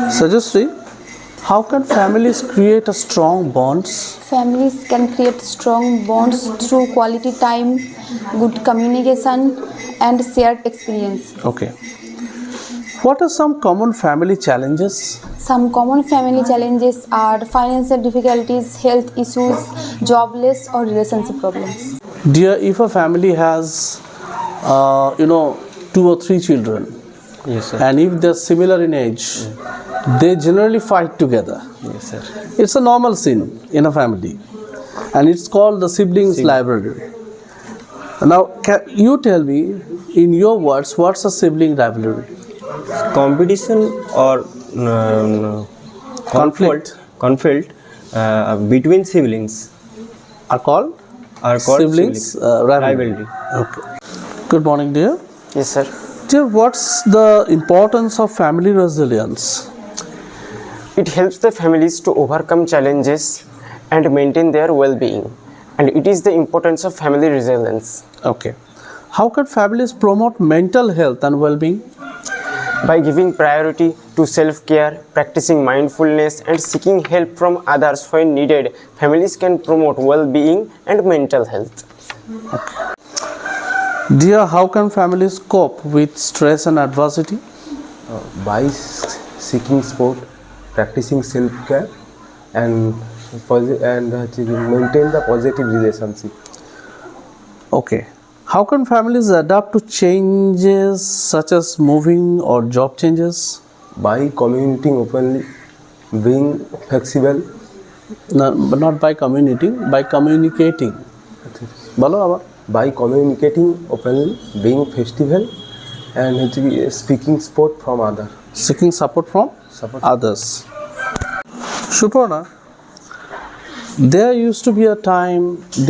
Sajasri, how can families create a strong bonds? Families can create strong bonds through quality time, good communication, and shared experience. Okay. What are some common family challenges? Some common family challenges are financial difficulties, health issues, jobless, or relationship problems. Dear, if a family has, 2 or 3 children, Yes, sir. and if they're similar in age, they generally fight together. Yes, sir. It's a normal scene in a family, and it's called the siblings library. Now, can you tell me, in your words, what's a sibling rivalry? Competition or conflict between siblings Are called are called siblings rivalry. Okay. Good morning, dear. Yes, sir. Dear, what's the importance of family resilience? It helps the families to overcome challenges and maintain their well-being. And it is the importance of family resilience. Okay. How can families promote mental health and well-being? By giving priority to self-care, practicing mindfulness, and seeking help from others when needed, families can promote well-being and mental health. Dear, how can families cope with stress and adversity? By seeking sport, practicing self-care, and maintain the positive relationship. Okay. How can families adapt to changes such as moving or job changes? By communicating openly, being flexible. No, but not by communicating, by communicating. Bolo abar. By communicating openly, being festival, and speaking support from others. Seeking support from others. Suparna, there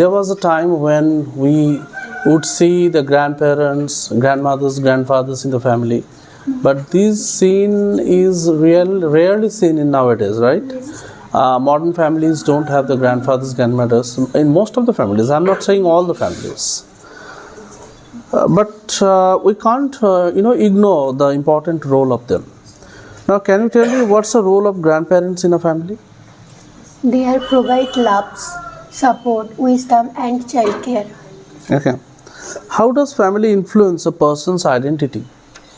was a time when we would see the grandparents, grandmothers, grandfathers in the family. But this scene is rarely seen in nowadays, right? Modern families don't have the grandfathers, grandmothers. In most of the families, I'm not saying all the families. But we can't, ignore the important role of them. Now, can you tell me what's the role of grandparents in a family? They are provide loves, support, wisdom, and childcare. Okay. How does family influence a person's identity?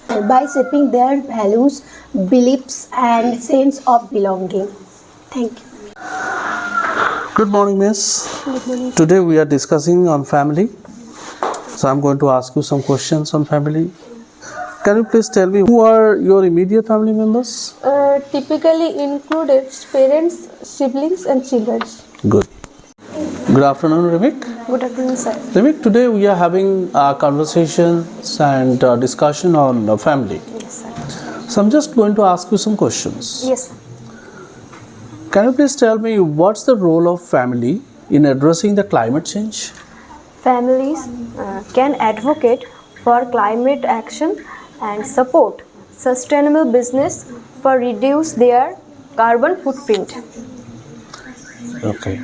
By shaping their values, beliefs, and sense of belonging. Thank you. Good morning, miss. Good morning. Today we are discussing on family. So I'm going to ask you some questions on family. Can you please tell me who are your immediate family members? Typically included parents, siblings, and children. Good. Good afternoon, Remik. Good afternoon, sir. Remik, today we are having conversations and discussion on family. Yes, sir. So I'm just going to ask you some questions. Yes, sir. Can you please tell me what's the role of family in addressing the climate change? Families can advocate for climate action and support sustainable business for reduce their carbon footprint. Okay.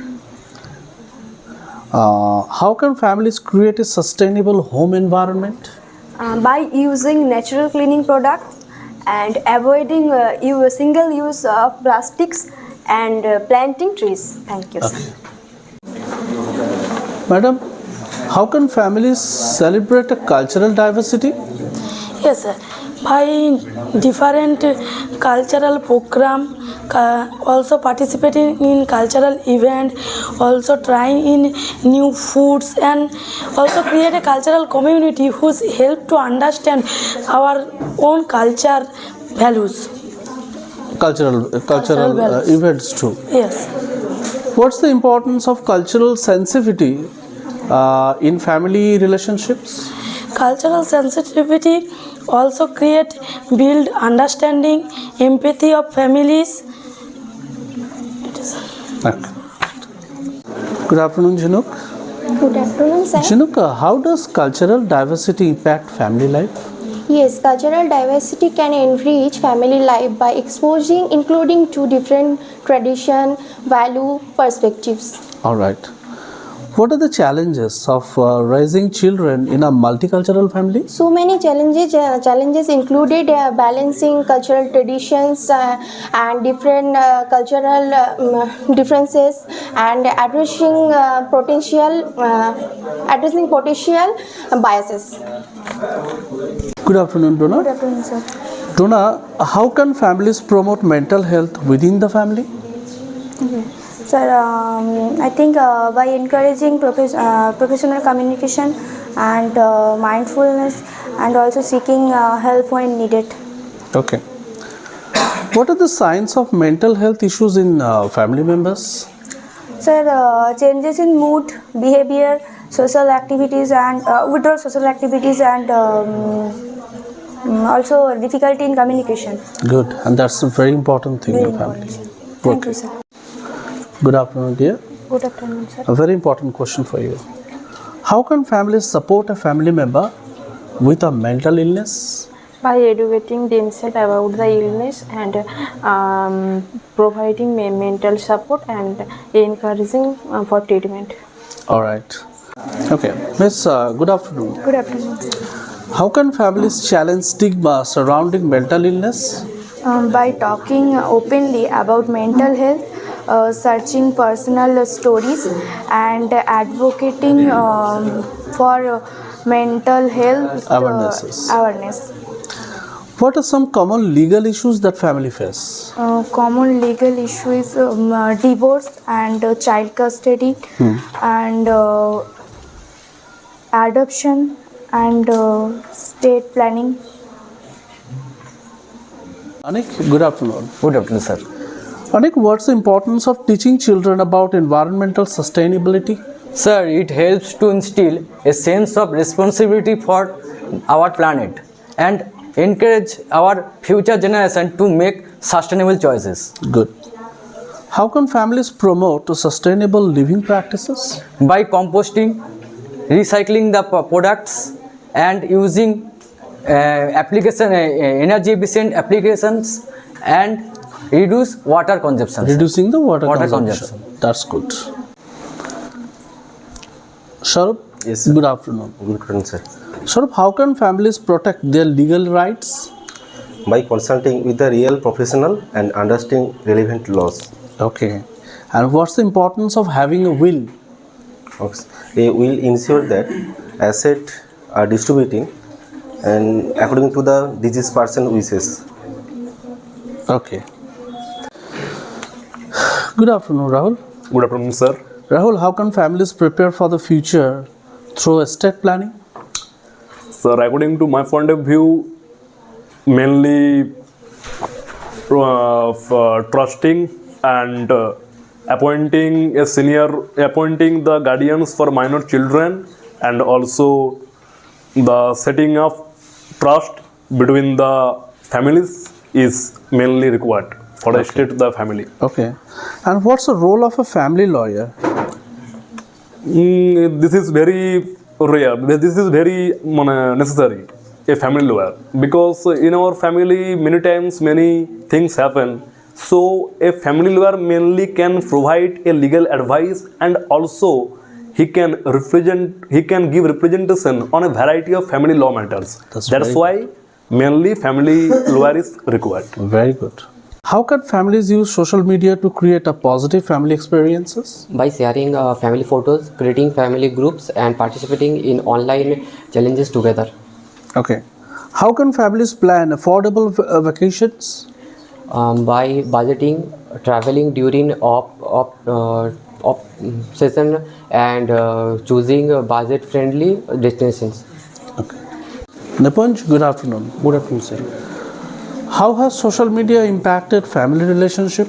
How can families create a sustainable home environment? By using natural cleaning products and avoiding single use of plastics and planting trees. Thank you, sir. Madam, how can families celebrate a cultural diversity? Yes, sir. By different cultural program, also participating in cultural event, also trying in new foods, and also create a cultural community who's help to understand our own culture values. Cultural values. events too. Yes. What's the importance of cultural sensitivity in family relationships? Cultural sensitivity also build understanding, empathy of families. Okay. Good afternoon, Jinuk. Good afternoon, sir. Jinuk, how does cultural diversity impact family life? Yes, cultural diversity can enrich family life by including two different tradition, value, perspectives. All right. What are the challenges of raising children in a multicultural family? So many challenges included balancing cultural traditions and different cultural differences, and addressing potential biases. Good afternoon, Donna. Good afternoon, sir. Donna, how can families promote mental health within the family? Sir, I think by encouraging professional communication and mindfulness, and also seeking help when needed. Okay. What are the signs of mental health issues in family members? Sir, changes in mood, behavior, social activities, and withdrawal social activities, and also difficulty in communication. Good, and that's a very important thing Very in family. important, sir. Thank Okay. you, sir. Good afternoon, dear. Good afternoon, sir. A very important question for you. How can families support a family member with a mental illness? By educating themselves about the illness and providing mental support and encouraging for treatment. All right. Okay. Miss, good afternoon. Good afternoon, sir. How can families challenge stigma surrounding mental illness? By talking openly about mental health, searching personal stories, and advocating for mental health awareness. What are some common legal issues that family face? Common legal issues: divorce and child custody, and adoption, and state planning. Anik, good afternoon. Good afternoon, sir. Anik, what's the importance of teaching children about environmental sustainability? Sir, it helps to instill a sense of responsibility for our planet and encourage our future generation to make sustainable choices. Good. How can families promote sustainable living practices? By composting, recycling the products, and using energy efficient applications, and reduce water consumption. Reducing the water consumption. consumption. That's good. Sharup, Yes, sir. good afternoon. Good afternoon, sir. Sharup, how can families protect their legal rights? By consulting with a real professional and understanding relevant laws. Okay. And what's the importance of having a will? A will ensure that assets are distributing and according to the deceased person wishes. Okay. Good afternoon, Rahul. Good afternoon, sir. Rahul, how can families prepare for the future through estate planning? Sir, according to my point of view, mainly trusting and appointing the guardians for minor children, and also the setting of trust between the families is mainly required for the estate the family. Okay. And what's the role of a family lawyer? This is very rare. This is very necessary, a family lawyer, because in our family many times many things happen. So a family lawyer mainly can provide a legal advice, and also he can give representation on a variety of family law matters. That's why mainly family lawyer is required. Very good. How can families use social media to create a positive family experiences? By sharing family photos, creating family groups, and participating in online challenges together. Okay. How can families plan affordable vacations? By budgeting, traveling during off season, and choosing budget-friendly destinations. Okay. Nipanj, good afternoon. Good afternoon, sir. How has social media impacted family relationship?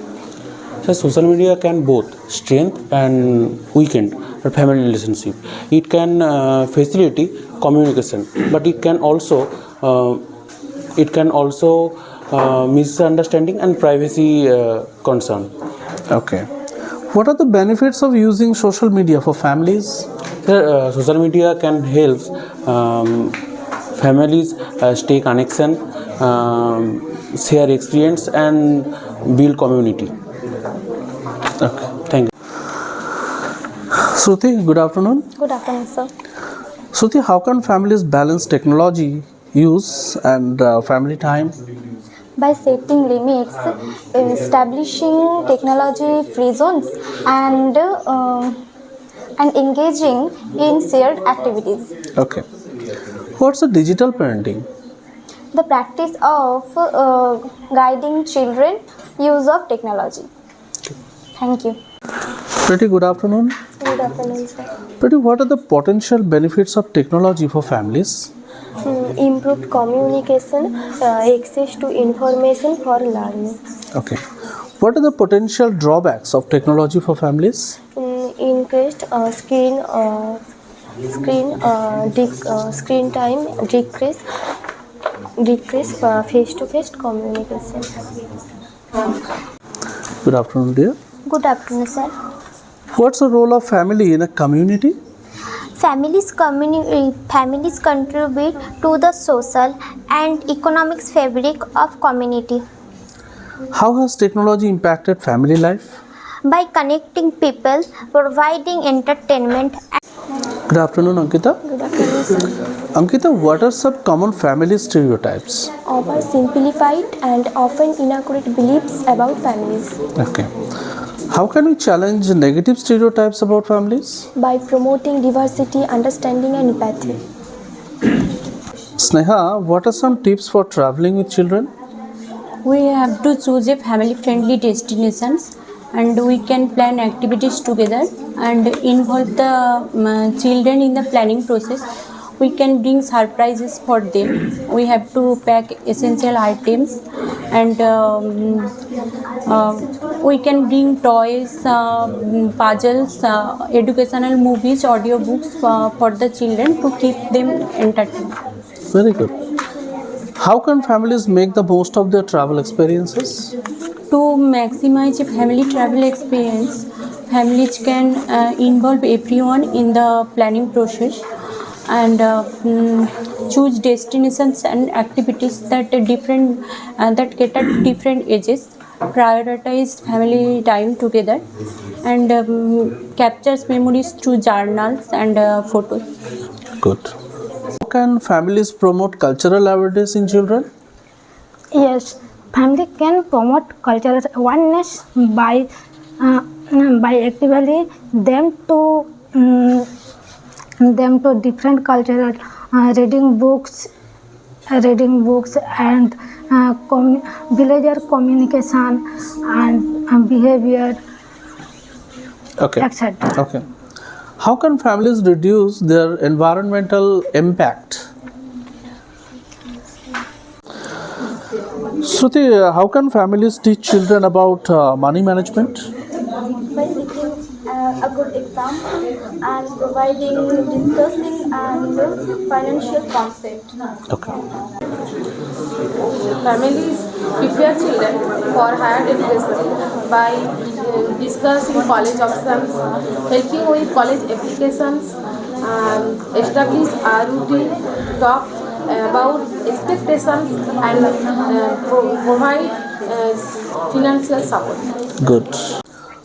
So social media can both strengthen and weaken a family relationship. It can facilitate communication, but it can also misunderstanding and privacy concern. Okay. What are the benefits of using social media for families? Social media can help families stay connection, share experience, and build community. Okay. Thank you. Shruti, good afternoon. Good afternoon, sir. Shruti, how can families balance technology use and family time? By setting limits, establishing technology-free zones, and engaging in shared activities. Okay. What's a digital parenting? The practice of guiding children use of technology. Thank you. Pretty good afternoon. Good afternoon, sir. Pretty, what are the potential benefits of technology for families? Improved communication, access to information for learning. Okay. What are the potential drawbacks of technology for families? Increased screen time, decrease face-to-face communication. Good afternoon, dear. Good afternoon, sir. What's the role of family in a community? Families contribute to the social and economic fabric of community How has technology impacted family life? by connecting people, providing entertainment. Good afternoon, Ankita. Good afternoon, sir. Ankita, what are some common family stereotypes? Oversimplified and often inaccurate beliefs about families. Okay. How can we challenge negative stereotypes about families? By promoting diversity, understanding, and empathy. Sneha, what are some tips for traveling with children? We have to choose a family-friendly destinations, and we can plan activities together and involve the children in the planning process. We can bring surprises for them. We have to pack essential items, and we can bring toys, puzzles, educational movies, audiobooks for the children to keep them entertained. Very good. How can families make the most of their travel experiences? To maximize a family travel experience, families can involve everyone in the planning process and choose destinations and activities that cater to different ages, prioritize family time together, and captures memories through journals and photos. Good. How can families promote cultural awareness in children? Yes, family can promote cultural oneness by actively them to different cultural reading books and villager communication and behavior, Okay. etc. Okay. How can families reduce their environmental impact? Shruti, how can families teach children about money management? By setting a good example and discussing and financial concept. Okay. Families prepare children for higher education by discussing college options, helping with college applications, establish a routine, talk about expectations, and provide financial support. Good.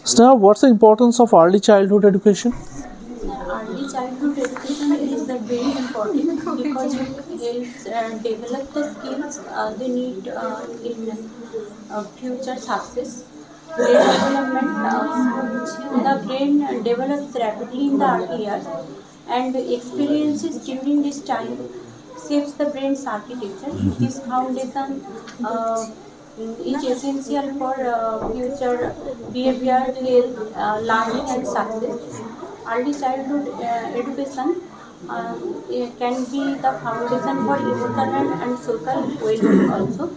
Sneha, what's the importance of early childhood education? Early childhood education is very important because it helps develop the skills they need in future success. Brain development, the brain develops rapidly in the early years, and experiences during this time shapes the brain's architecture. This foundation is essential for future behavior, health, learning, and success. Early childhood education can be the foundation for emotional and social well-being also,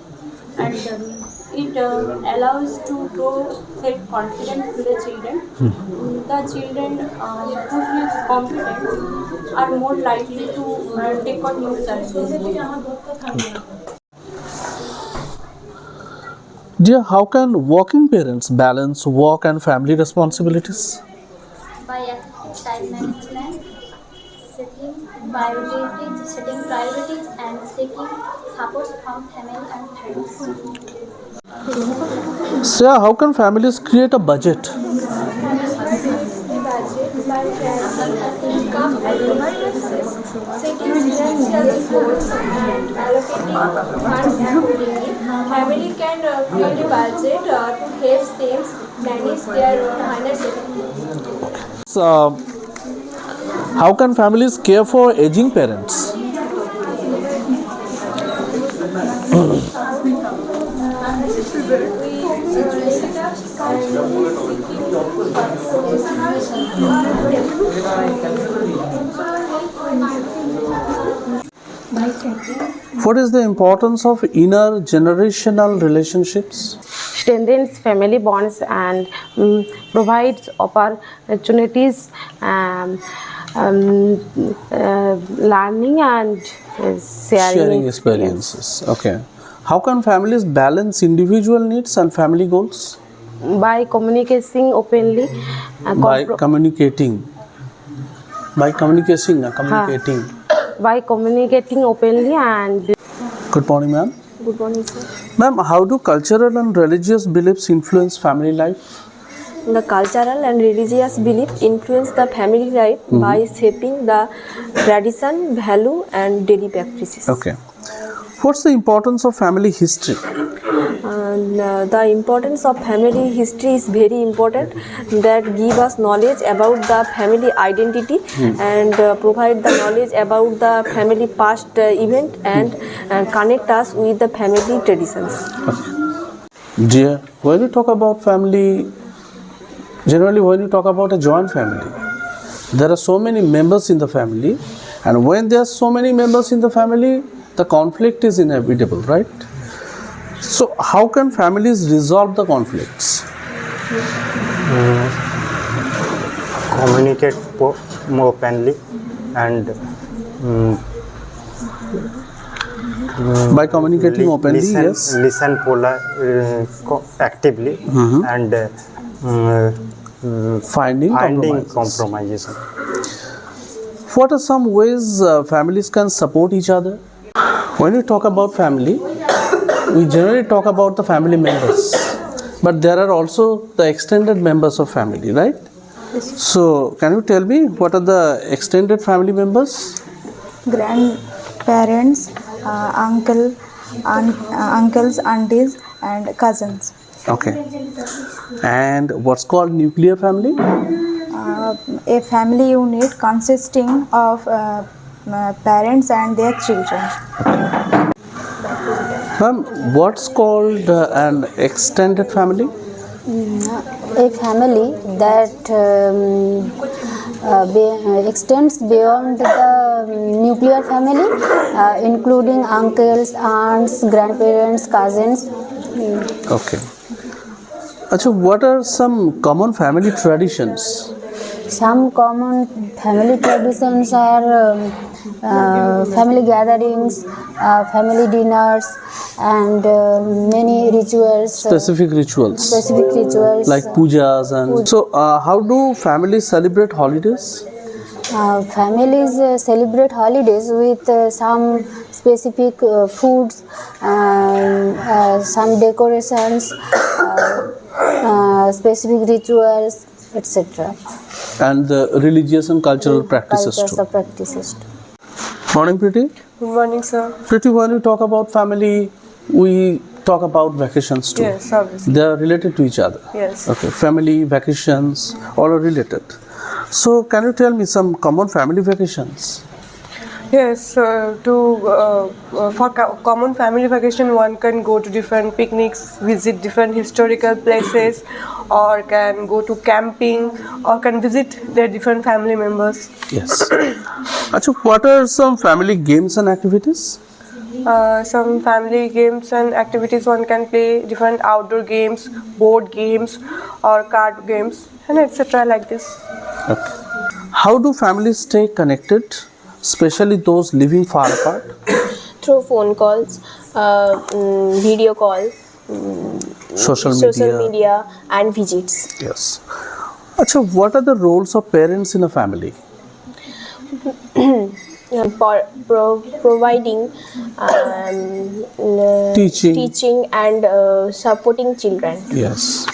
and it allows to grow self-confidence to the children. The children who feel confident are more likely to take on new challenges. Dear, how can working parents balance work and family responsibilities? By time management, setting priorities and seeking support from family and friends. Shreya, how can families create a budget? Budget by income and resources, setting financial goals and allocating funds accordingly. Family can create a budget to help them manage their finances. So, how can families care for aging parents? What is the importance of intergenerational relationships? Strengthens family bonds and provides opportunities, learning and Sharing experiences. Okay. How can families balance individual needs and family goals? By communicating openly. By communicating. By communicating. By communicating openly and. Good morning, ma'am. Good morning, sir. Ma'am, how do cultural and religious beliefs influence family life? The cultural and religious belief influence the family life by shaping the tradition, value, and daily practices. Okay. What's the importance of family history? The importance of family history is very important. That give us knowledge about the family identity and provide the knowledge about the family past event and connect us with the family traditions. Okay. Dear, when you talk about family, generally when you talk about a joint family, there are so many members in the family, and when there are so many members in the family, the conflict is inevitable, right? So how can families resolve the conflicts? Communicate more openly and by communicating openly, yes. Listen actively and finding compromises. What are some ways families can support each other? When we talk about family, we generally talk about the family members, but there are also the extended members of family, right? Yes. So, can you tell me what are the extended family members? Grandparents, uncles, aunties, and cousins. Okay. And what's called nuclear family? A family unit consisting of parents and their children. Ma'am, what's called an extended family? A family that extends beyond the nuclear family, including uncles, aunts, grandparents, cousins. Okay. Achha, what are some common family traditions? Some common family traditions are family gatherings, family dinners, and many rituals. Specific rituals. Specific rituals. Like pujas and. So, how do families celebrate holidays? Families celebrate holidays with some specific foods, some decorations, specific rituals, etc. And the religious and cultural practices too. Morning, Preeti. Good morning, sir. Preeti, when we talk about family, we talk about vacations too. Yes, obviously. They are related to each other. Yes. Okay, family, vacations, all are related. So, can you tell me some common family vacations? Yes, for common family vacation, one can go to different picnics, visit different historical places, or can go to camping, or can visit their different family members. Yes. Achha, what are some family games and activities? Some family games and activities, one can play different outdoor games, board games, or card games, and etc. like this. Okay. How do families stay connected, especially those living far apart? Through phone calls, video calls, social media, and visits. Yes. Achha, what are the roles of parents in a family? Providing teaching and supporting children. Yes.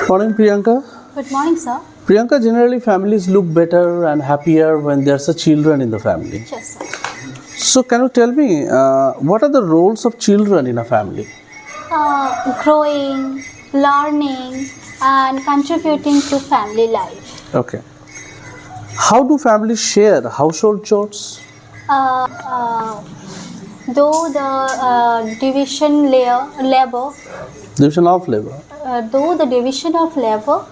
Morning, Priyanka. Good morning, sir. Priyanka, generally families look better and happier when there's a children in the family. Yes, sir. So can you tell me what are the roles of children in a family? Growing, learning, and contributing to family life. Okay. How do families share household chores? Though the division of labor,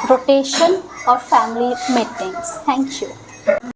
rotation or family meetings. Thank you.